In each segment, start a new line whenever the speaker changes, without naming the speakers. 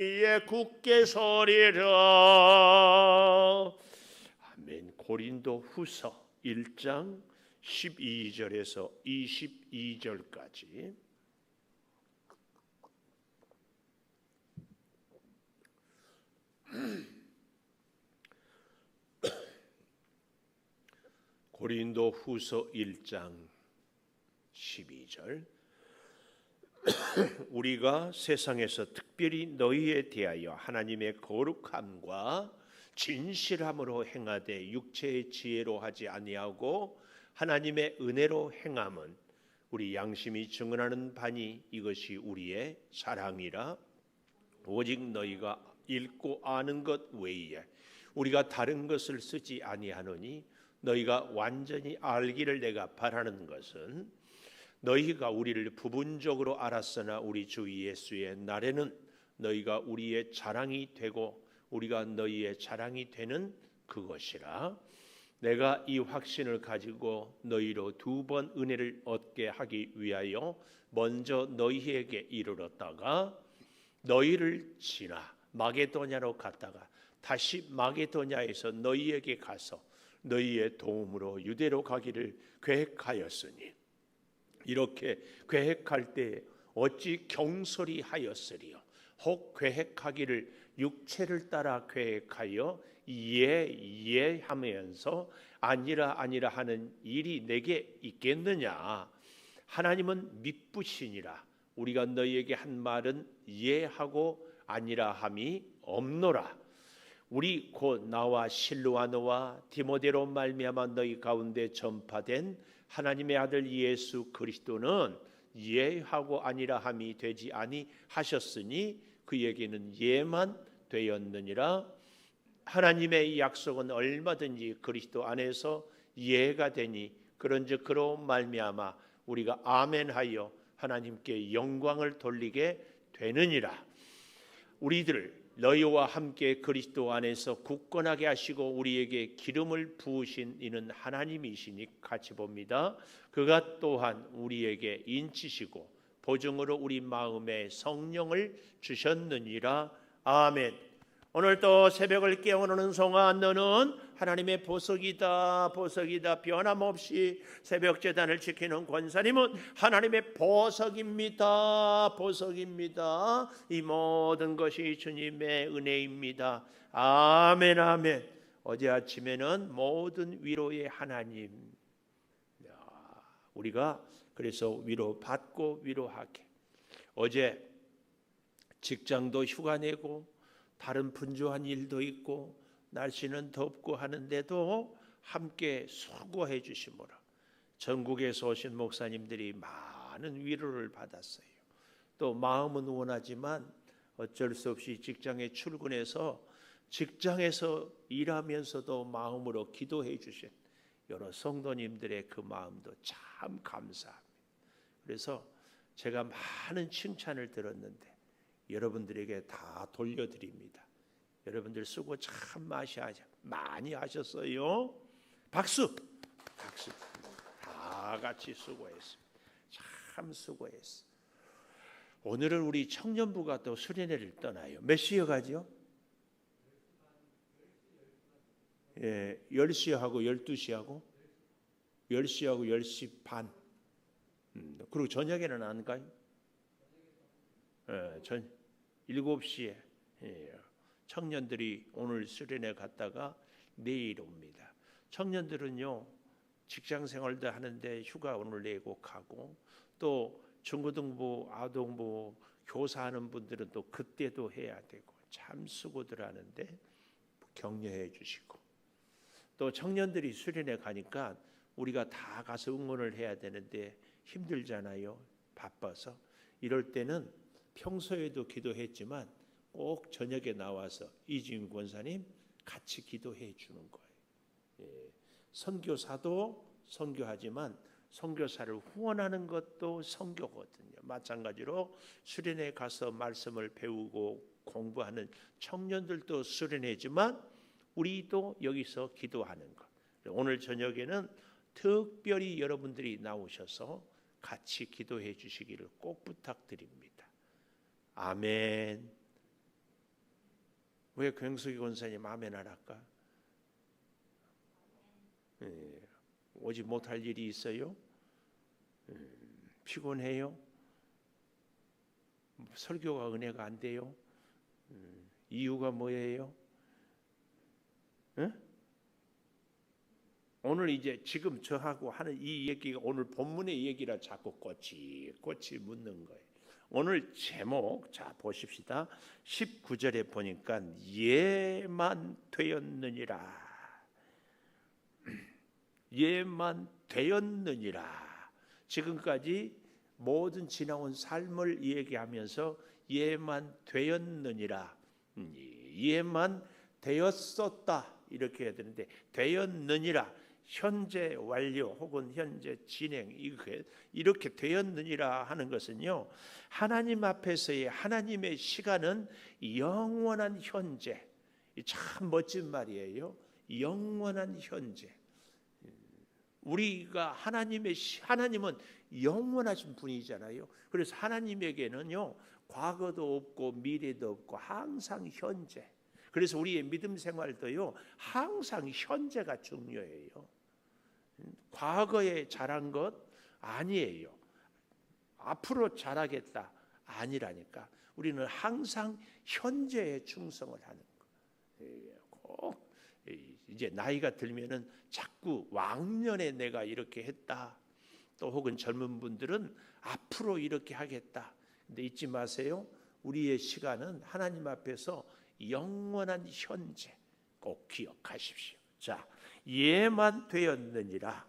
이에 굳게 서리라. 아멘. 고린도 후서 1장 12절에서 22절까지. 고린도 후서 1장 12절. 우리가 세상에서 특별히 너희에 대하여 하나님의 거룩함과 진실함으로 행하되 육체의 지혜로 하지 아니하고 하나님의 은혜로 행함은 우리 양심이 증언하는 바니 이것이 우리의 사랑이라. 오직 너희가 읽고 아는 것 외에 우리가 다른 것을 쓰지 아니하노니 너희가 완전히 알기를 내가 바라는 것은 너희가 우리를 부분적으로 알았으나 우리 주 예수의 날에는 너희가 우리의 자랑이 되고 우리가 너희의 자랑이 되는 그것이라. 내가 이 확신을 가지고 너희로 2번 은혜를 얻게 하기 위하여 먼저 너희에게 이르렀다가 너희를 지나 마게도냐로 갔다가 다시 마게도냐에서 너희에게 가서 너희의 도움으로 유대로 가기를 계획하였으니 이렇게 계획할 때 어찌 경솔히 하였으리요. 혹 계획하기를 육체를 따라 계획하여 이해하면서 아니라 하는 일이 내게 있겠느냐. 하나님은 미쁘시니라. 우리가 너희에게 한 말은 이해하고 아니라 함이 없노라. 우리 곧 나와 실로아노와 디모데로 말미암아 너희 가운데 전파된 하나님의 아들 예수 그리스도는 예하고 아니라 함이 되지 아니하셨으니 그에게는 예만 되었느니라. 하나님의 약속은 얼마든지 그리스도 안에서 예가 되니 그런즉 그로 말미암아 우리가 아멘하여 하나님께 영광을 돌리게 되느니라. 우리들 너희와 함께 그리스도 안에서 굳건하게 하시고 우리에게 기름을 부으신 이는 하나님이시니 같이 봅니다. 그가 또한 우리에게 인치시고 보증으로 우리 마음에 성령을 주셨느니라. 아멘. 오늘 또 새벽을 깨우는 성아 너는 하나님의 보석이다 보석이다. 변함없이 새벽 제단을 지키는 권사님은 하나님의 보석입니다 보석입니다. 이 모든 것이 주님의 은혜입니다. 아멘 아멘. 어제 아침에는 모든 위로의 하나님, 우리가 그래서 위로받고 위로하게. 어제 직장도 휴가 내고 다른 분주한 일도 있고 날씨는 덥고 하는데도 함께 수고해 주시므로 전국에서 오신 목사님들이 많은 위로를 받았어요. 또 마음은 원하지만 어쩔 수 없이 직장에 출근해서 직장에서 일하면서도 마음으로 기도해 주신 여러 성도님들의 그 마음도 참 감사합니다. 그래서 제가 많은 칭찬을 들었는데 여러분들에게 다 돌려드립니다. 여러분들 수고 참 많이 하셨어요. 박수. 박수. 다 같이 수고했습니다. 참 수고했어. 오늘은 우리 청년부가 또 수련회를 떠나요. 몇 시에 가죠? 10시하고 12시하고 10시하고 10시 반. 그리고 저녁에는 안 가요? 전 7시에 청년들이 오늘 수련회 갔다가 내일 옵니다. 청년들은요 직장 생활도 하는데 휴가 오늘 내고 가고 또 중고등부 아동부 교사하는 분들은 또 그때도 해야 되고 참 수고들 하는데 격려해 주시고 또 청년들이 수련회 가니까 우리가 다 가서 응원을 해야 되는데 힘들잖아요. 바빠서. 이럴 때는 평소에도 기도했지만 꼭 저녁에 나와서 이지윤 권사님 같이 기도해 주는 거예요. 선교사도 선교하지만 선교사를 후원하는 것도 선교거든요. 마찬가지로 수련회 가서 말씀을 배우고 공부하는 청년들도 수련회지만 우리도 여기서 기도하는 것. 오늘 저녁에는 특별히 여러분들이 나오셔서 같이 기도해 주시기를 꼭 부탁드립니다. 아멘. 왜 경숙이 권사님 아멘 안 할까? 오지 못할 일이 있어요? 피곤해요? 설교가 은혜가 안 돼요? 이유가 뭐예요? 오늘 이제 지금 저하고 하는 이 얘기가 오늘 본문의 얘기라 자꾸 꼬치 묻는 거예요. 오늘 제목 자 보십시다. 19절에 보니까 예만 되었느니라. 예만 되었느니라. 지금까지 모든 지나온 삶을 얘기하면서 예만 되었느니라. 예만 되었었다 이렇게 해야 되는데 되었느니라. 현재 완료 혹은 현재 진행 이렇게 되었느니라 하는 것은요, 하나님 앞에서의 하나님의 시간은 영원한 현재. 참 멋진 말이에요. 영원한 현재. 우리가 하나님은 영원하신 분이잖아요. 그래서 하나님에게는요 과거도 없고 미래도 없고 항상 현재. 그래서 우리의 믿음 생활도요 항상 현재가 중요해요. 과거에 잘한 것 아니에요. 앞으로 잘하겠다 아니라니까. 우리는 항상 현재에 충성을 하는 거. 꼭 이제 나이가 들면은 자꾸 왕년에 내가 이렇게 했다. 또 혹은 젊은 분들은 앞으로 이렇게 하겠다. 근데 잊지 마세요. 우리의 시간은 하나님 앞에서 영원한 현재 꼭 기억하십시오. 자, 예만 되었느니라.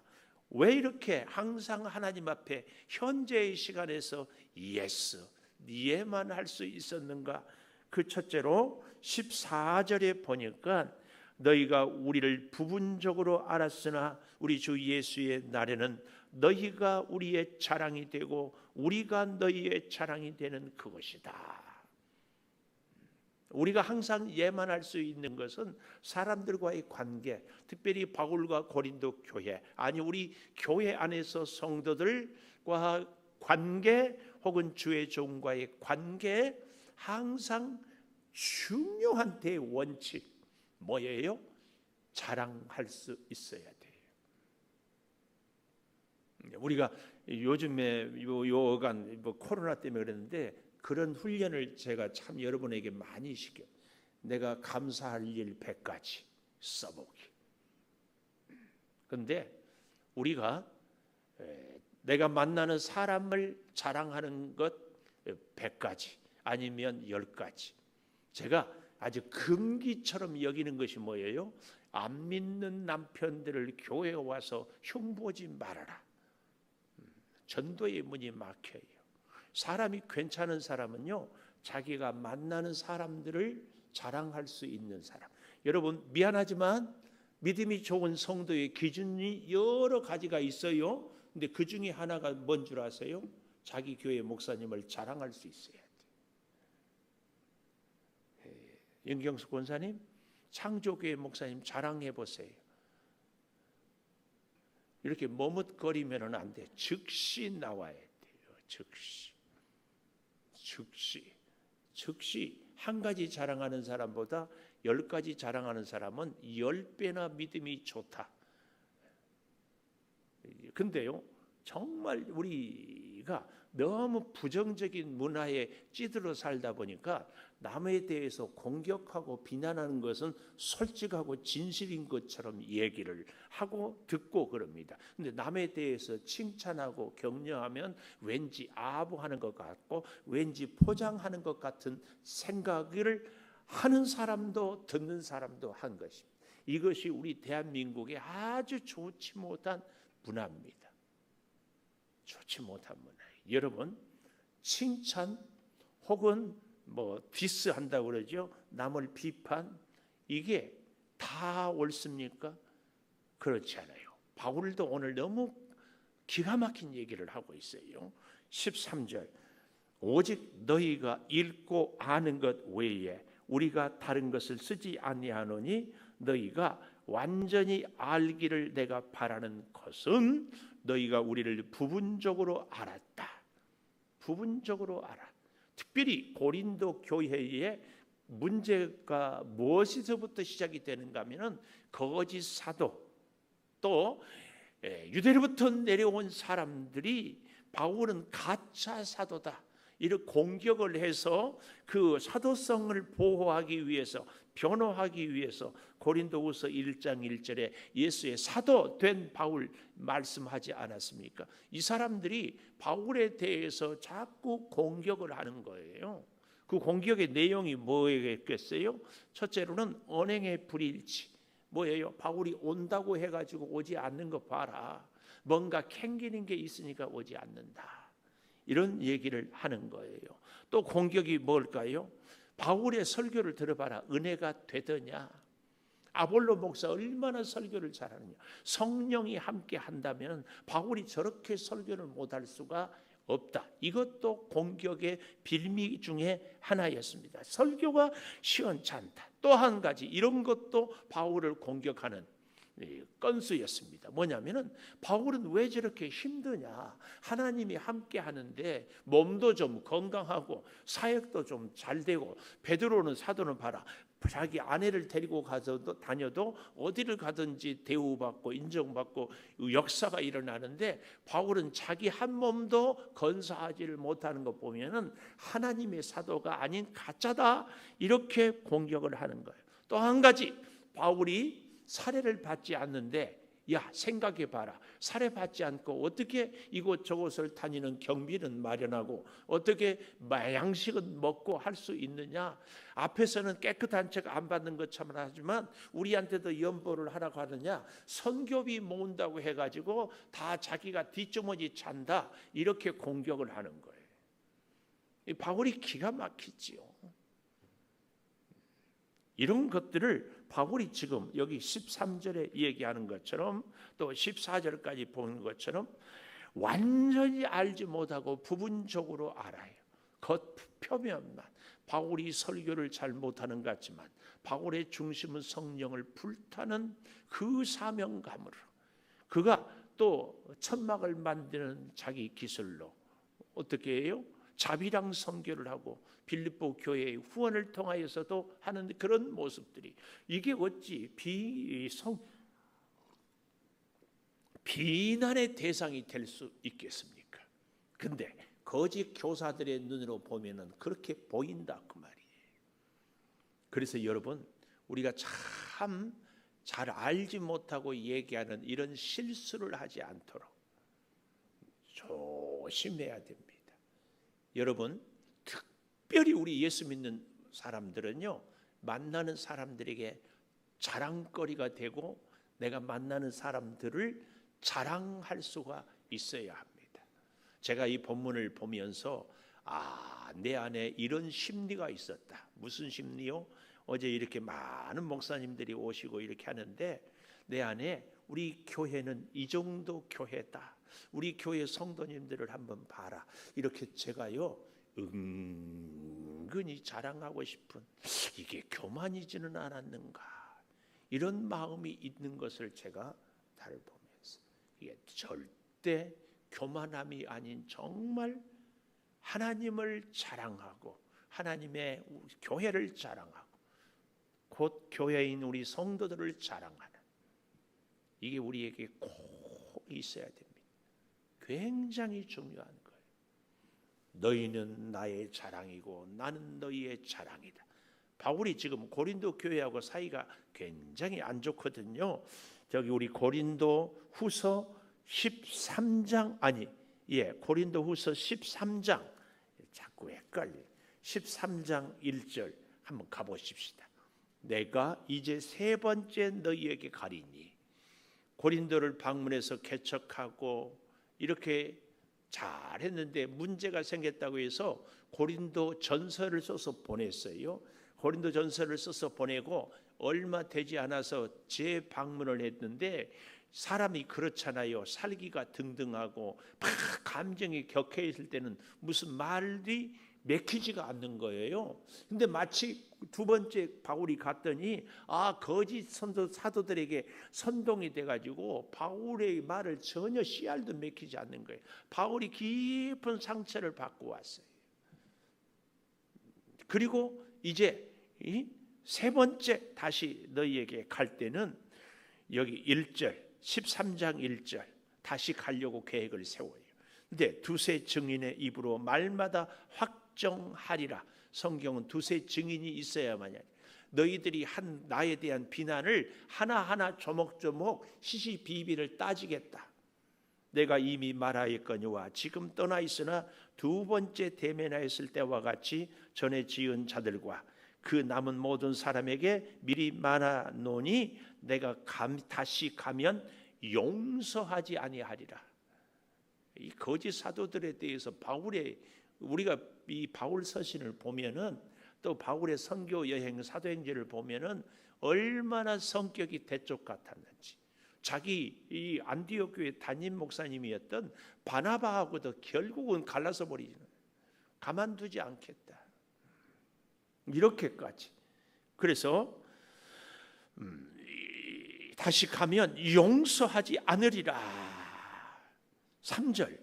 왜 이렇게 항상 하나님 앞에 현재의 시간에서 예스, 예만 할 수 있었는가? 그 첫째로 14절에 보니까 너희가 우리를 부분적으로 알았으나 우리 주 예수의 날에는 너희가 우리의 자랑이 되고 우리가 너희의 자랑이 되는 그것이다. 우리가 항상 예만할 수 있는 것은 사람들과의 관계, 특별히 바울과 고린도 교회, 아니 우리 교회 안에서 성도들과 관계 혹은 주의 종과의 관계에 항상 중요한 대원칙 뭐예요? 자랑할 수 있어야 돼요. 우리가 요즘에 요간 코로나 때문에 그랬는데 그런 훈련을 제가 참 여러분에게 많이 시켜. 내가 감사할 일 100가지 써보기. 그런데 우리가 내가 만나는 사람을 자랑하는 것 100가지 아니면 10가지. 제가 아주 금기처럼 여기는 것이 뭐예요? 안 믿는 남편들을 교회에 와서 흉보지 말아라. 전도의 문이 막혀요. 사람이 괜찮은 사람은요 자기가 만나는 사람들을 자랑할 수 있는 사람. 여러분 미안하지만 믿음이 좋은 성도의 기준이 여러 가지가 있어요. 근데 그 중에 하나가 뭔 줄 아세요? 자기 교회 목사님을 자랑할 수 있어야 돼. 영경숙 권사님, 창조교회 목사님 자랑해 보세요. 이렇게 머뭇거리면은 안 돼. 즉시 나와야 돼요. 즉시 한 가지 자랑하는 사람보다 10가지 자랑하는 사람은 10배나 믿음이 좋다. 근데요 정말 우리가 너무 부정적인 문화에 찌들어 살다 보니까 남에 대해서 공격하고 비난하는 것은 솔직하고 진실인 것처럼 얘기를 하고 듣고 그럽니다. 근데 남에 대해서 칭찬하고 격려하면 왠지 아부하는 것 같고 왠지 포장하는 것 같은 생각을 하는 사람도 듣는 사람도 한 것입니다. 이것이 우리 대한민국의 아주 좋지 못한 문화입니다. 좋지 못한 문화. 여러분 칭찬 혹은 디스한다고 그러죠. 남을 비판 이게 다 옳습니까? 그렇지 않아요. 바울도 오늘 너무 기가 막힌 얘기를 하고 있어요. 13절 오직 너희가 읽고 아는 것 외에 우리가 다른 것을 쓰지 아니하노니 너희가 완전히 알기를 내가 바라는 것은 너희가 우리를 부분적으로 알았다. 부분적으로 알아. 특별히 고린도 교회에 문제가 무엇에서부터 시작이 되는가 하면은 거짓 사도 또 유대로부터 내려온 사람들이 바울은 가짜 사도다 이런 공격을 해서 그 사도성을 보호하기 위해서 변호하기 위해서 고린도후서 1장 1절에 예수의 사도 된 바울 말씀하지 않았습니까? 이 사람들이 바울에 대해서 자꾸 공격을 하는 거예요. 그 공격의 내용이 뭐겠어요? 첫째로는 언행의 불일치. 뭐예요? 바울이 온다고 해가지고 오지 않는 거 봐라. 뭔가 캥기는 게 있으니까 오지 않는다. 이런 얘기를 하는 거예요. 또 공격이 뭘까요? 바울의 설교를 들어봐라. 은혜가 되더냐? 아볼로 목사 얼마나 설교를 잘하느냐? 성령이 함께 한다면 바울이 저렇게 설교를 못할 수가 없다. 이것도 공격의 빌미 중에 하나였습니다. 설교가 시원찮다. 또 한 가지 이런 것도 바울을 공격하는 건수였습니다. 뭐냐면은 바울은 왜 저렇게 힘드냐? 하나님이 함께 하는데 몸도 좀 건강하고 사역도 좀 잘 되고 베드로는 사도는 봐라. 자기 아내를 데리고 가서도 다녀도 어디를 가든지 대우받고 인정받고 역사가 일어나는데 바울은 자기 한 몸도 건사하지를 못하는 것 보면은 하나님의 사도가 아닌 가짜다 이렇게 공격을 하는 거예요. 또 한 가지 바울이 살해를 받지 않는데 야 생각해봐라. 살해받지 않고 어떻게 이곳저곳을 다니는 경비는 마련하고 어떻게 양식은 먹고 할 수 있느냐. 앞에서는 깨끗한 척 안 받는 것처럼 하지만 우리한테도 연보를 하라고 하느냐. 선교비 모은다고 해가지고 다 자기가 뒷주머니 찬다 이렇게 공격을 하는 거예요. 바울이 기가 막히지요. 이런 것들을 바울이 지금 여기 13절에 얘기하는 것처럼 또 14절까지 보는 것처럼 완전히 알지 못하고 부분적으로 알아요. 겉 표면만. 바울이 설교를 잘 못하는 것 같지만 바울의 중심은 성령을 불타는 그 사명감으로 그가 또 천막을 만드는 자기 기술로 어떻게 해요? 자비랑 선교를 하고 빌립보 교회의 후원을 통하여서도 하는 그런 모습들이 이게 어찌 비난의 대상이 될 수 있겠습니까? 근데 거짓 교사들의 눈으로 보면은 그렇게 보인다 그 말이에요. 그래서 여러분 우리가 참 잘 알지 못하고 얘기하는 이런 실수를 하지 않도록 조심해야 됩니다. 여러분 특별히 우리 예수 믿는 사람들은요 만나는 사람들에게 자랑거리가 되고 내가 만나는 사람들을 자랑할 수가 있어야 합니다. 제가 이 본문을 보면서 내 안에 이런 심리가 있었다. 무슨 심리요? 어제 이렇게 많은 목사님들이 오시고 이렇게 하는데 내 안에 우리 교회는 이 정도 교회다. 우리 교회 성도님들을 한번 봐라. 이렇게 제가요 은근히 자랑하고 싶은 이게 교만이지는 않았는가 이런 마음이 있는 것을 제가 잘 보면서 이게 절대 교만함이 아닌 정말 하나님을 자랑하고 하나님의 교회를 자랑하고 곧 교회인 우리 성도들을 자랑하는 이게 우리에게 꼭 있어야 됩니다. 굉장히 중요한 거예요. 너희는 나의 자랑이고 나는 너희의 자랑이다. 바울이 지금 고린도 교회하고 사이가 굉장히 안 좋거든요. 저기 우리 고린도 후서 13장 고린도 후서 13장 자꾸 헷갈려요. 13장 1절 한번 가보십시다. 내가 이제 세 번째 너희에게 가리니 고린도를 방문해서 개척하고 이렇게 잘했는데 문제가 생겼다고 해서 고린도 전서를 써서 보냈어요. 고린도 전서를 써서 보내고 얼마 되지 않아서 재방문을 했는데 사람이 그렇잖아요. 살기가 등등하고 막 감정이 격해 있을 때는 무슨 말이 맥히지가 않는 거예요. 근데 마치 두 번째 바울이 갔더니 거짓 사도들에게 선동이 돼가지고 바울의 말을 전혀 씨알도 맥히지 않는 거예요. 바울이 깊은 상처를 받고 왔어요. 그리고 이제 이 세 번째 다시 너희에게 갈 때는 여기 1절 13장 1절 다시 가려고 계획을 세워요. 근데 두세 증인의 입으로 말마다 확정하리라. 성경은 두세 증인이 있어야만이 너희들이 한 나에 대한 비난을 하나하나 조목조목 시시비비를 따지겠다. 내가 이미 말하였거니와 지금 떠나 있으나 두 번째 대면하였을 때와 같이 전에 지은 자들과 그 남은 모든 사람에게 미리 말하노니 내가 다시 가면 용서하지 아니하리라. 이 거짓 사도들에 대해서 우리가 이 바울 서신을 보면은 또 바울의 선교 여행 사도행전을 보면은 얼마나 성격이 대쪽 같았는지. 자기 이 안디옥 교회 담임 목사님이었던 바나바하고도 결국은 갈라서 버리는, 가만두지 않겠다. 이렇게까지. 그래서 다시 가면 용서하지 않으리라. 3절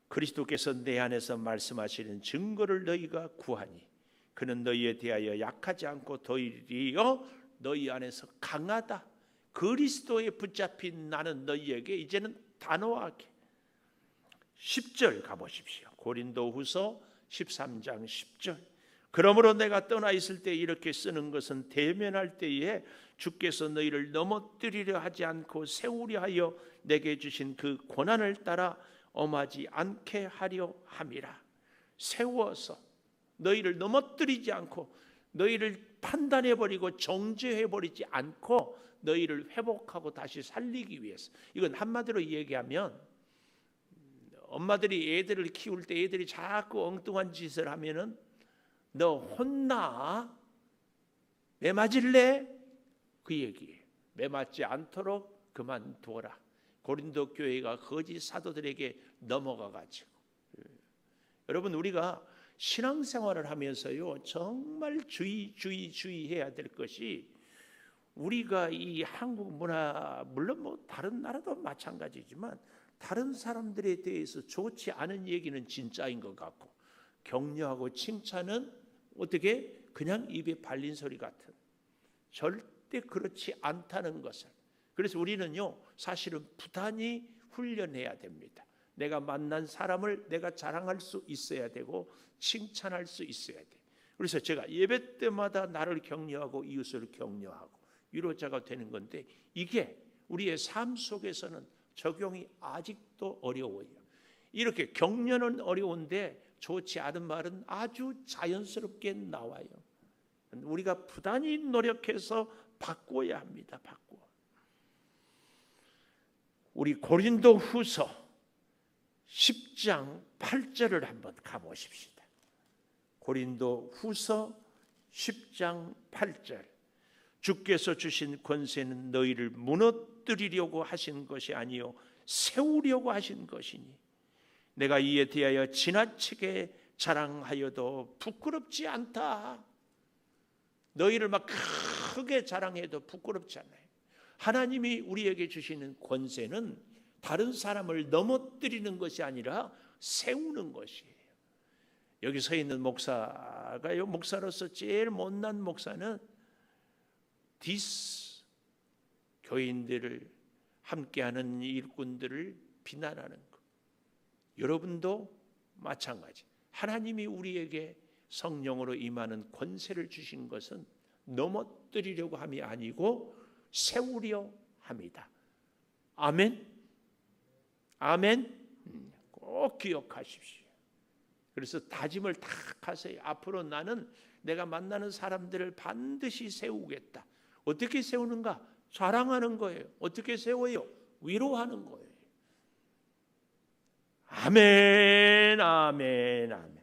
그리스도께서 내 안에서 말씀하시는 증거를 너희가 구하니 그는 너희에 대하여 약하지 않고 도리어 너희 안에서 강하다. 그리스도에 붙잡힌 나는 너희에게 이제는 단호하게. 10절 가보십시오. 고린도후서 13장 10절 그러므로 내가 떠나 있을 때 이렇게 쓰는 것은 대면할 때에 주께서 너희를 넘어뜨리려 하지 않고 세우려 하여 내게 주신 그 고난을 따라 엄하지 않게 하려 함이라. 세워서 너희를 넘어뜨리지 않고 너희를 판단해버리고 정죄해버리지 않고 너희를 회복하고 다시 살리기 위해서. 이건 한마디로 얘기하면 엄마들이 애들을 키울 때 애들이 자꾸 엉뚱한 짓을 하면은 너 혼나? 매 맞을래? 그 얘기예요. 매 맞지 않도록 그만두어라. 고린도 교회가 거짓 사도들에게 넘어가가지고. 여러분 우리가 신앙생활을 하면서요 정말 주의해야 될 것이 우리가 이 한국 문화 물론 뭐 다른 나라도 마찬가지지만 다른 사람들에 대해서 좋지 않은 얘기는 진짜인 것 같고 격려하고 칭찬은 어떻게 그냥 입에 발린 소리 같은 절대 그렇지 않다는 것을. 그래서 우리는요 사실은 부단히 훈련해야 됩니다. 내가 만난 사람을 내가 자랑할 수 있어야 되고 칭찬할 수 있어야 돼. 그래서 제가 예배 때마다 나를 격려하고 이웃을 격려하고 위로자가 되는 건데 이게 우리의 삶 속에서는 적용이 아직도 어려워요. 이렇게 격려는 어려운데 좋지 않은 말은 아주 자연스럽게 나와요. 우리가 부단히 노력해서 바꿔야 합니다. 우리 고린도후서 10장 8절을 한번 가보십시다. 고린도후서 10장 8절 주께서 주신 권세는 너희를 무너뜨리려고 하신 것이 아니요 세우려고 하신 것이니 내가 이에 대하여 지나치게 자랑하여도 부끄럽지 않다. 너희를 막 크게 자랑해도 부끄럽지 않아요. 하나님이 우리에게 주시는 권세는 다른 사람을 넘어뜨리는 것이 아니라 세우는 것이에요. 여기 서 있는 목사가요, 목사로서 제일 못난 목사는 교인들을 함께하는 일꾼들을 비난하는 것. 여러분도 마찬가지. 하나님이 우리에게 성령으로 임하는 권세를 주신 것은 넘어뜨리려고 함이 아니고 세우려 합니다. 아멘. 아멘. 꼭 기억하십시오. 그래서 다짐을 딱 하세요. 앞으로 나는 내가 만나는 사람들을 반드시 세우겠다. 어떻게 세우는가? 자랑하는 거예요. 어떻게 세워요? 위로하는 거예요. 아멘, 아멘, 아멘.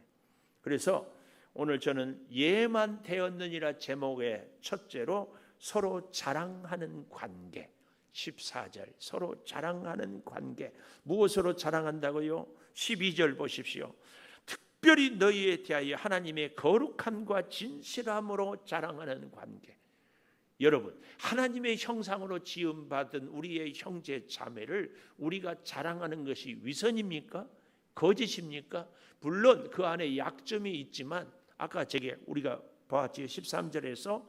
그래서 오늘 저는 예만 되었느니라 제목의 첫째로 서로 자랑하는 관계. 14절 서로 자랑하는 관계. 무엇으로 자랑한다고요? 12절 보십시오. 특별히 너희에 대하여 하나님의 거룩함과 진실함으로 자랑하는 관계. 여러분, 하나님의 형상으로 지음받은 우리의 형제 자매를 우리가 자랑하는 것이 위선입니까? 거짓입니까? 물론 그 안에 약점이 있지만 아까 우리가 보았지요. 13절에서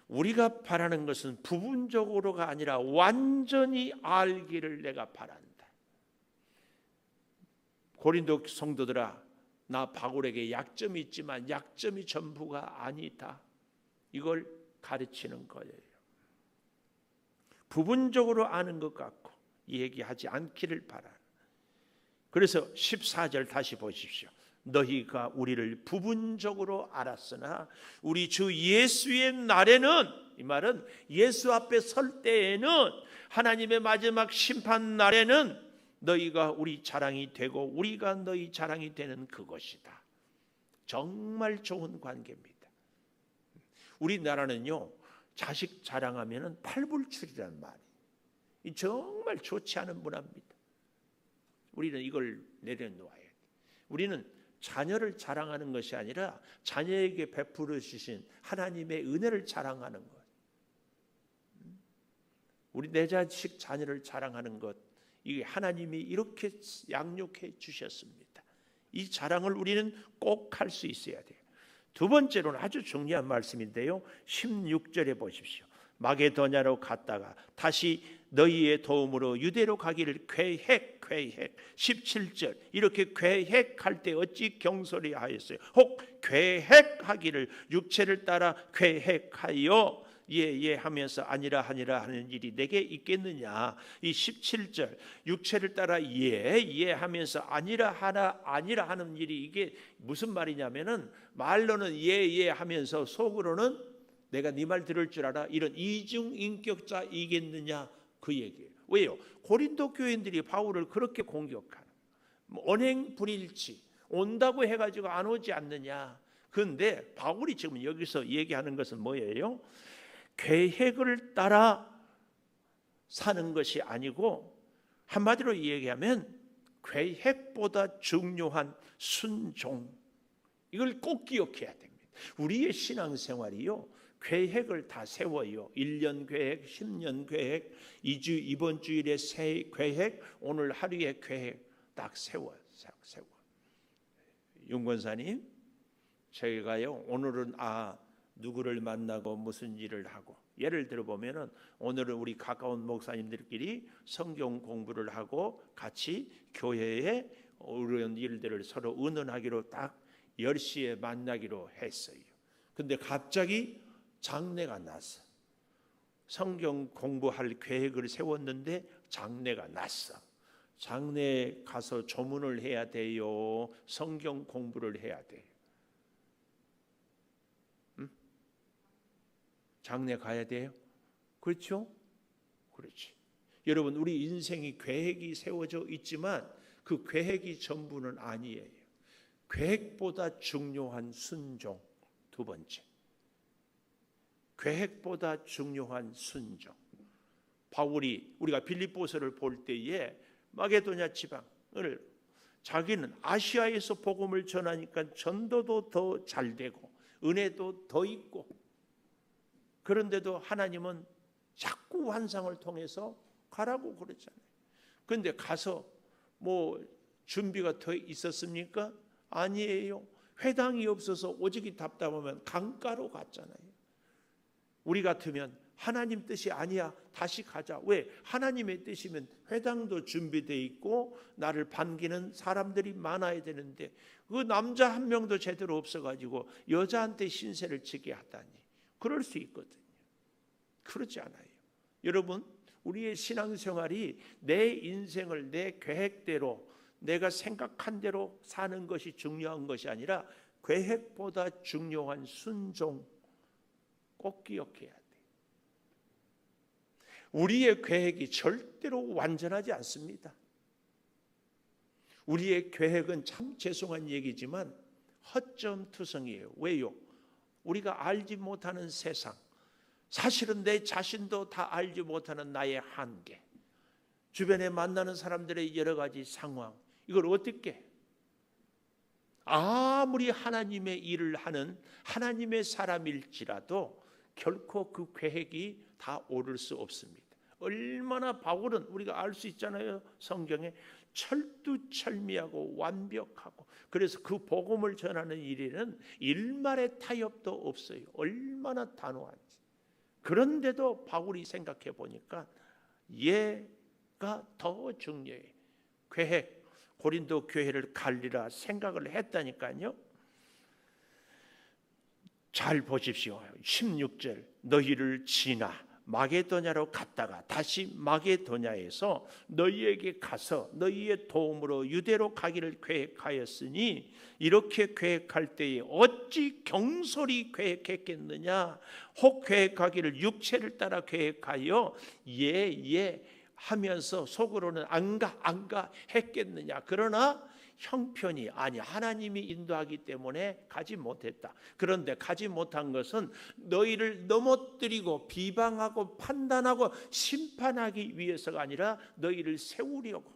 우리가 바라는 것은 부분적으로가 아니라 완전히 알기를 내가 바란다. 고린도 성도들아, 나 바울에게 약점이 있지만 약점이 전부가 아니다. 이걸 가르치는 거예요. 부분적으로 아는 것 같고 얘기하지 않기를 바라. 그래서 14절 다시 보십시오. 너희가 우리를 부분적으로 알았으나 우리 주 예수의 날에는, 이 말은 예수 앞에 설 때에는, 하나님의 마지막 심판 날에는 너희가 우리 자랑이 되고 우리가 너희 자랑이 되는 그것이다. 정말 좋은 관계입니다. 우리나라는요, 자식 자랑하면 팔불출이라는 말이 정말 좋지 않은 문화입니다. 우리는 이걸 내려놓아야 돼. 우리는 자녀를 자랑하는 것이 아니라 자녀에게 베풀어 주신 하나님의 은혜를 자랑하는 것. 우리 내 자식 자녀를 자랑하는 것, 이게 하나님이 이렇게 양육해 주셨습니다. 이 자랑을 우리는 꼭 할 수 있어야 돼요. 두 번째로는 아주 중요한 말씀인데요, 16절에 보십시오. 마게도냐로 갔다가 다시 너희의 도움으로 유대로 가기를 계획 17절, 이렇게 계획할 때 어찌 경솔히 하였어요. 혹 계획하기를 육체를 따라 계획하여 예 하면서 아니라 하니라 하는 일이 내게 있겠느냐. 이 17절 육체를 따라 예 하면서 아니라 하는 일이, 이게 무슨 말이냐면은 말로는 예 하면서 속으로는 내가 네 말 들을 줄 알아, 이런 이중인격자이겠느냐, 그 얘기예요. 왜요? 고린도 교인들이 바울을 그렇게 공격하는, 언행 불일치, 온다고 해가지고 안 오지 않느냐. 그런데 바울이 지금 여기서 얘기하는 것은 뭐예요? 계획을 따라 사는 것이 아니고, 한마디로 얘기하면 계획보다 중요한 순종, 이걸 꼭 기억해야 됩니다. 우리의 신앙생활이요, 계획을 다 세워요. 1년 계획, 10년 계획, 이번 주일에 새 계획, 오늘 하루의 계획 딱 세워. 윤권사님, 저희가요 오늘은 누구를 만나고 무슨 일을 하고, 예를 들어 보면은 오늘은 우리 가까운 목사님들끼리 성경 공부를 하고 같이 교회에 이런 일들을 서로 의논하기로 딱 10시에 만나기로 했어요. 근데 갑자기 장례가 났어. 성경 공부할 계획을 세웠는데 장례가 났어. 장례에 가서 조문을 해야 돼요? 성경 공부를 해야 돼요? 장례 가야 돼요? 그렇죠? 그렇지. 여러분, 우리 인생이 계획이 세워져 있지만 그 계획이 전부는 아니에요. 계획보다 중요한 순종, 두 번째. 계획보다 중요한 순종. 바울이 우리가 빌립보서를 볼 때에 마게도냐 지방을, 자기는 아시아에서 복음을 전하니까 전도도 더 잘 되고 은혜도 더 있고, 그런데도 하나님은 자꾸 환상을 통해서 가라고 그랬잖아요. 그런데 가서 뭐 준비가 더 있었습니까? 아니에요. 회당이 없어서 오직이 답답하면 강가로 갔잖아요. 우리 같으면 하나님 뜻이 아니야, 다시 가자. 왜? 하나님의 뜻이면 회당도 준비되어 있고 나를 반기는 사람들이 많아야 되는데, 그 남자 한 명도 제대로 없어가지고 여자한테 신세를 지게 하다니. 그럴 수 있거든요. 그렇지 않아요. 여러분, 우리의 신앙생활이 내 인생을 내 계획대로, 내가 생각한 대로 사는 것이 중요한 것이 아니라 계획보다 중요한 순종, 꼭 기억해야 돼. 우리의 계획이 절대로 완전하지 않습니다. 우리의 계획은 참 죄송한 얘기지만 허점투성이에요. 왜요? 우리가 알지 못하는 세상, 사실은 내 자신도 다 알지 못하는 나의 한계, 주변에 만나는 사람들의 여러 가지 상황, 이걸 어떻게, 아무리 하나님의 일을 하는 하나님의 사람일지라도 결코 그 계획이 다 오를 수 없습니다. 얼마나 바울은 우리가 알 수 있잖아요. 성경에 철두철미하고 완벽하고, 그래서 그 복음을 전하는 일에는 일말의 타협도 없어요. 얼마나 단호한지. 그런데도 바울이 생각해 보니까 얘가 더 중요해. 계획, 고린도 교회를 갈리라 생각을 했다니까요. 잘 보십시오. 16절, 너희를 지나 마게도냐로 갔다가 다시 마게도냐에서 너희에게 가서 너희의 도움으로 유대로 가기를 계획하였으니, 이렇게 계획할 때에 어찌 경솔히 계획했겠느냐. 혹 계획하기를 육체를 따라 계획하여 예 하면서 속으로는 안 가 했겠느냐. 그러나 형편이, 아니 하나님이 인도하기 때문에 가지 못했다. 그런데 가지 못한 것은 너희를 넘어뜨리고 비방하고 판단하고 심판하기 위해서가 아니라 너희를 세우려고.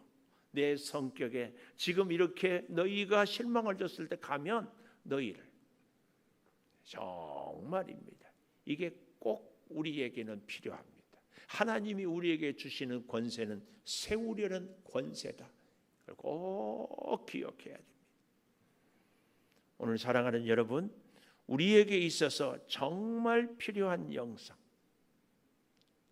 내 성격에 지금 이렇게 너희가 실망을 줬을 때 가면 너희를, 정말입니다. 이게 꼭 우리에게는 필요합니다. 하나님이 우리에게 주시는 권세는 세우려는 권세다. 꼭 기억해야 됩니다. 오늘 사랑하는 여러분, 우리에게 있어서 정말 필요한 영성,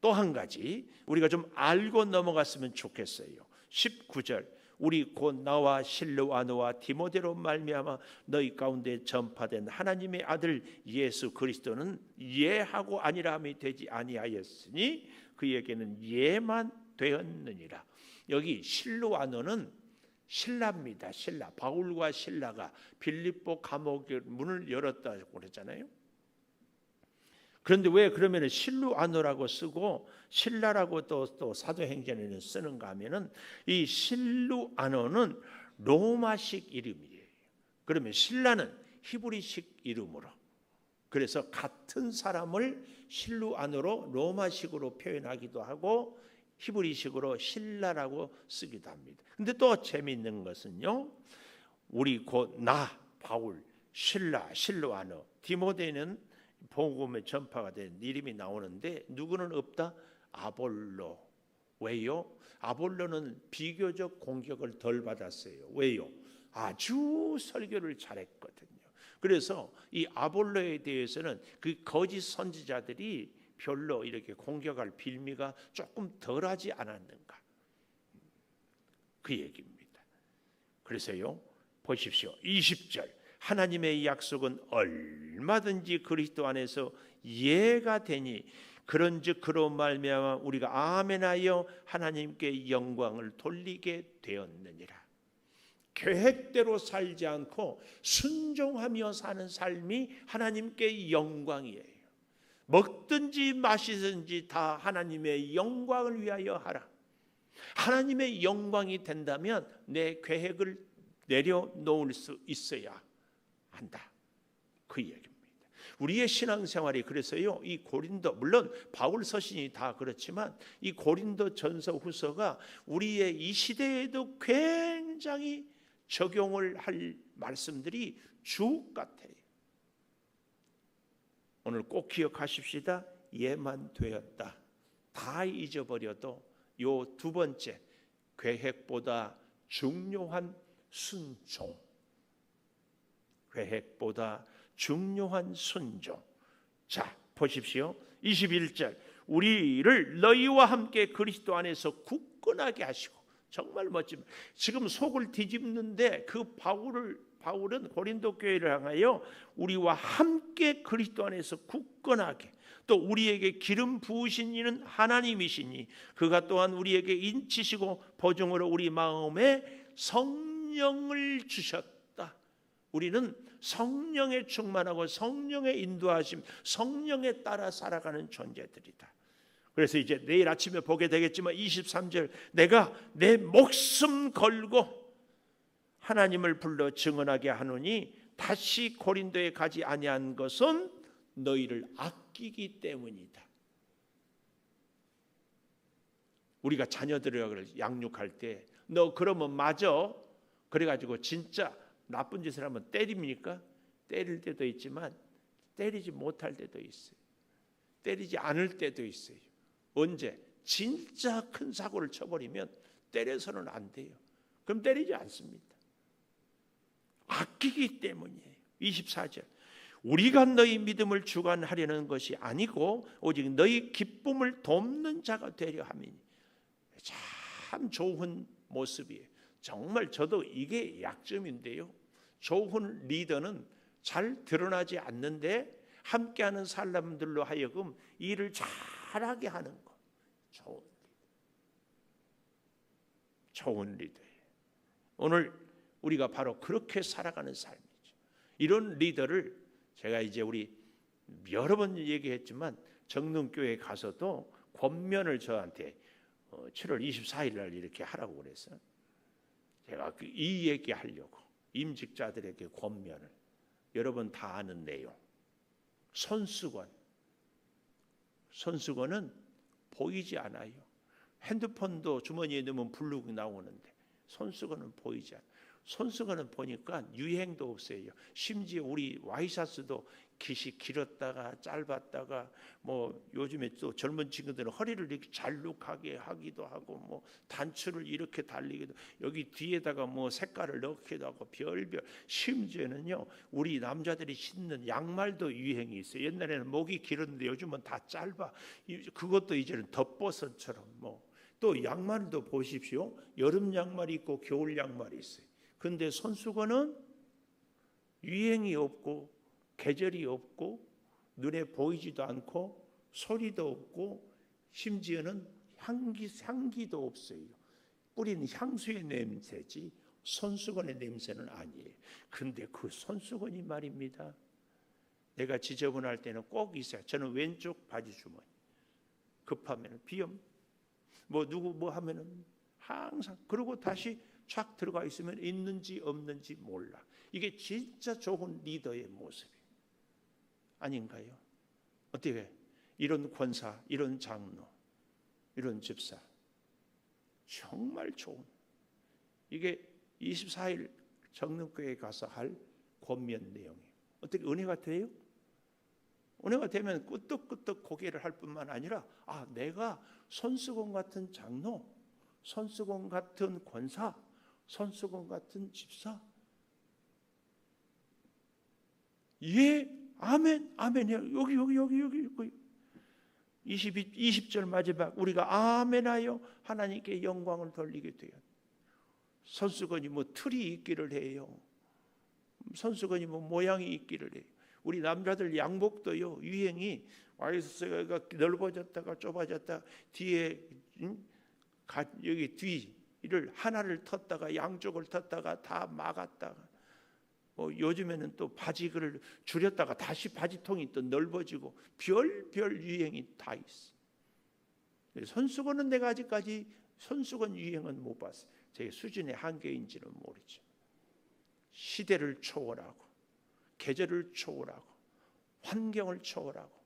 또 한 가지 우리가 좀 알고 넘어갔으면 좋겠어요. 19절, 우리 곧 나와 실로아노와 디모데로 말미암아 너희 가운데 전파된 하나님의 아들 예수 그리스도는 예하고 아니라함이 되지 아니하였으니 그에게는 예만 되었느니라. 여기 실로아노는 신라입니다. 신라. 바울과 신라가 빌립보 감옥의 문을 열었다고 그랬잖아요. 그런데 왜 그러면 실루아노라고 쓰고 신라라고 또 사도행전에는 쓰는가 하면은, 이 실루아노는 로마식 이름이에요. 그러면 신라는 히브리식 이름으로, 그래서 같은 사람을 실루아노로 로마식으로 표현하기도 하고 히브리식으로 신라라고 쓰기도 합니다. 근데 또 재미있는 것은요, 우리 곧 나 바울, 신라, 실루아노, 디모데는 복음의 전파가 된 이름이 나오는데 누구는 없다? 아볼로. 왜요? 아볼로는 비교적 공격을 덜 받았어요. 왜요? 아주 설교를 잘했거든요. 그래서 이 아볼로에 대해서는 그 거짓 선지자들이 별로 이렇게 공격할 빌미가 조금 덜하지 않았는가, 그 얘기입니다. 그래서요, 보십시오. 20절, 하나님의 약속은 얼마든지 그리스도 안에서 예가 되니 그런즉 그로 말미암아 우리가 아멘하여 하나님께 영광을 돌리게 되었느니라. 계획대로 살지 않고 순종하며 사는 삶이 하나님께 영광이에요. 먹든지 마시든지 다 하나님의 영광을 위하여 하라. 하나님의 영광이 된다면 내 계획을 내려놓을 수 있어야 한다, 그 얘기입니다. 우리의 신앙생활이 그래서요, 이 고린도, 물론 바울 서신이 다 그렇지만 이 고린도 전서 후서가 우리의 이 시대에도 굉장히 적용을 할 말씀들이 주옥 같아요. 오늘 꼭 기억하십시다. 예만 되었다. 다 잊어버려도 요 두 번째, 계획보다 중요한 순종. 계획보다 중요한 순종. 자, 보십시오. 21절, 우리를 너희와 함께 그리스도 안에서 굳건하게 하시고. 정말 멋집니다. 지금 속을 뒤집는데 그 바울은 고린도 교회를 향하여 우리와 함께 그리스도 안에서 굳건하게, 또 우리에게 기름 부으신 이는 하나님이시니 그가 또한 우리에게 인치시고 보증으로 우리 마음에 성령을 주셨다. 우리는 성령에 충만하고 성령의 인도하심, 성령에 따라 살아가는 존재들이다. 그래서 이제 내일 아침에 보게 되겠지만 23절, 내가 내 목숨 걸고 하나님을 불러 증언하게 하노니 다시 고린도에 가지 아니한 것은 너희를 아끼기 때문이다. 우리가 자녀들을 양육할 때 너 그러면 맞아, 그래가지고 진짜 나쁜 짓을 하면 때립니까? 때릴 때도 있지만 때리지 못할 때도 있어요. 때리지 않을 때도 있어요. 언제? 진짜 큰 사고를 쳐버리면 때려서는 안 돼요. 그럼 때리지 않습니다. 아끼기 때문이에요. 24절. 우리가 너희 믿음을 주관하려는 것이 아니고 오직 너희 기쁨을 돕는 자가 되려 함이니. 참 좋은 모습이에요. 정말 저도 이게 약점인데요. 좋은 리더는 잘 드러나지 않는데 함께하는 사람들로 하여금 일을 잘하게 하는 것. 좋은 리더예요. 오늘 우리가 바로 그렇게 살아가는 삶이죠. 이런 리더를 제가 이제 우리 여러 번 얘기했지만 정릉교회 가서도 권면을 저한테 7월 24일 날 이렇게 하라고 그랬어요. 제가 이 얘기 하려고 임직자들에게 권면을, 여러분 다 아는 내용. 손수건은 보이지 않아요. 핸드폰도 주머니에 넣으면 블룩이 나오는데 손수건은 보이지 않아요. 손수건은 보니까 유행도 없어요. 심지어 우리 와이셔츠도 깃이 길었다가 짧았다가 뭐 요즘에 또 젊은 친구들은 허리를 이렇게 잘룩하게 하기도 하고 뭐 단추를 이렇게 달리기도, 여기 뒤에다가 뭐 색깔을 넣기도 하고 별별. 심지어는요 우리 남자들이 신는 양말도 유행이 있어요. 옛날에는 목이 길었는데 요즘은 다 짧아. 그것도 이제는 덧버섯처럼 뭐. 또 양말도 보십시오. 여름 양말이 있고 겨울 양말이 있어요. 근데 손수건은 유행이 없고 계절이 없고 눈에 보이지도 않고 소리도 없고 심지어는 향기도 없어요. 뿌리는 향수의 냄새지 손수건의 냄새는 아니에요. 근데 그 손수건이 말입니다. 내가 지저분할 때는 꼭 있어요. 저는 왼쪽 바지 주머니. 급하면 비염 뭐 누구 뭐 하면은 항상, 그리고 다시 촥 들어가 있으면 있는지 없는지 몰라. 이게 진짜 좋은 리더의 모습이에요. 아닌가요? 어떻게 이런 권사, 이런 장로, 이런 집사 정말 좋은, 이게 24일 정릉교회에 가서 할 권면 내용이에요. 어떻게 은혜가 돼요? 은혜가 되면 끄떡끄떡 고개를 할 뿐만 아니라 내가 손수건 같은 장로, 손수건 같은 권사, 손수건 같은 집사, 예, 아멘, 아멘이요. 여기 20절 마지막 우리가 아멘하여 하나님께 영광을 돌리게 돼요. 손수건이 뭐 틀이 있기를 해요. 손수건이 뭐 모양이 있기를 해요. 우리 남자들 양복도요 유행이 와이셔츠가 넓어졌다가 좁아졌다가 뒤에 여기 뒤를 하나를 텄다가 양쪽을 텄다가 다 막았다가 요즘에는 또 바지를 줄였다가 다시 바지통이 또 넓어지고 별별 유행이 다 있어. 손수건은 내가 아직까지 손수건 유행은 못 봤어요. 제 수준의 한계인지는 모르죠. 시대를 초월하고 계절을 초월하고 환경을 초월하고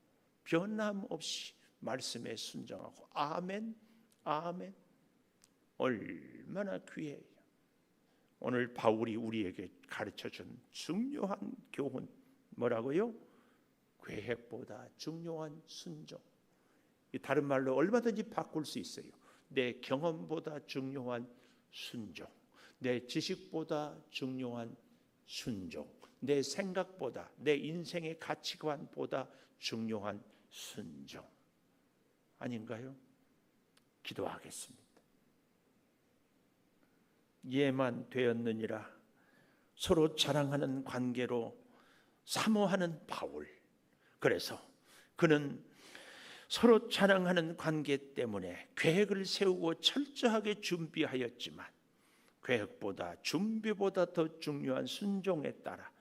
변함없이 말씀에 순종하고 아멘, 아멘. 얼마나 귀해요. 오늘 바울이 우리에게 가르쳐준 중요한 교훈 뭐라고요? 계획보다 중요한 순종. 다른 말로 얼마든지 바꿀 수 있어요. 내 경험보다 중요한 순종, 내 지식보다 중요한 순종, 내 생각보다, 내 인생의 가치관보다 중요한 순종. 아닌가요? 기도하겠습니다. 예만 되었느니라 서로 자랑하는 관계로 사모하는 바울. 그래서 그는 서로 자랑하는 관계 때문에 계획을 세우고 철저하게 준비하였지만 계획보다 준비보다 더 중요한 순종에 따라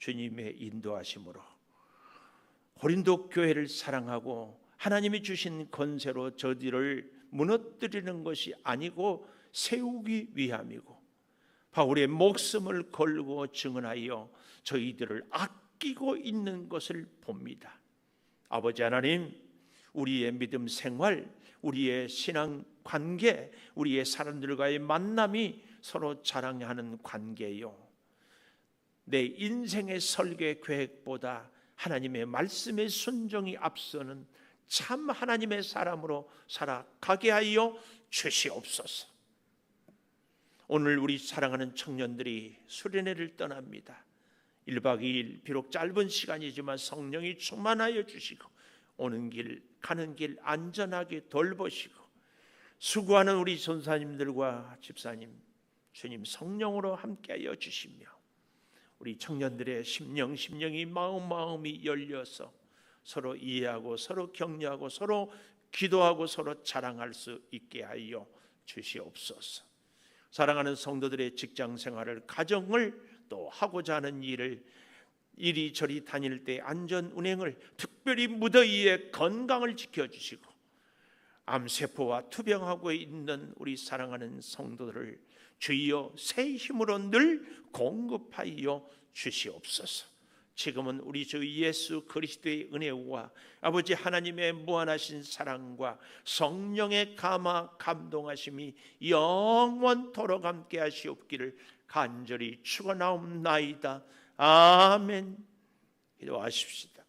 주님의 인도하심으로 고린도 교회를 사랑하고 하나님이 주신 권세로 저들을 무너뜨리는 것이 아니고 세우기 위함이고 바울의 목숨을 걸고 증언하여 저희들을 아끼고 있는 것을 봅니다. 아버지 하나님, 우리의 믿음 생활, 우리의 신앙 관계, 우리의 사람들과의 만남이 서로 자랑하는 관계요, 내 인생의 설계 계획보다 하나님의 말씀의 순종이 앞서는 참 하나님의 사람으로 살아가게 하여 주시옵소서. 오늘 우리 사랑하는 청년들이 수련회를 떠납니다. 1박 2일 비록 짧은 시간이지만 성령이 충만하여 주시고 오는 길 가는 길 안전하게 돌보시고 수고하는 우리 전사님들과 집사님 주님 성령으로 함께하여 주시며 우리 청년들의 심령이 마음이 열려서 서로 이해하고 서로 격려하고 서로 기도하고 서로 자랑할 수 있게 하여 주시옵소서. 사랑하는 성도들의 직장 생활을 가정을 또 하고자 하는 일을 이리저리 다닐 때 안전 운행을 특별히 무더위에 건강을 지켜주시고 암세포와 투병하고 있는 우리 사랑하는 성도들을 주여 새 힘으로 늘 공급하여 주시옵소서. 지금은 우리 주 예수 그리스도의 은혜와 아버지 하나님의 무한하신 사랑과 성령의 감동하심이 영원토록 함께 하시옵기를 간절히 축원하옵나이다. 아멘. 기도하십시다.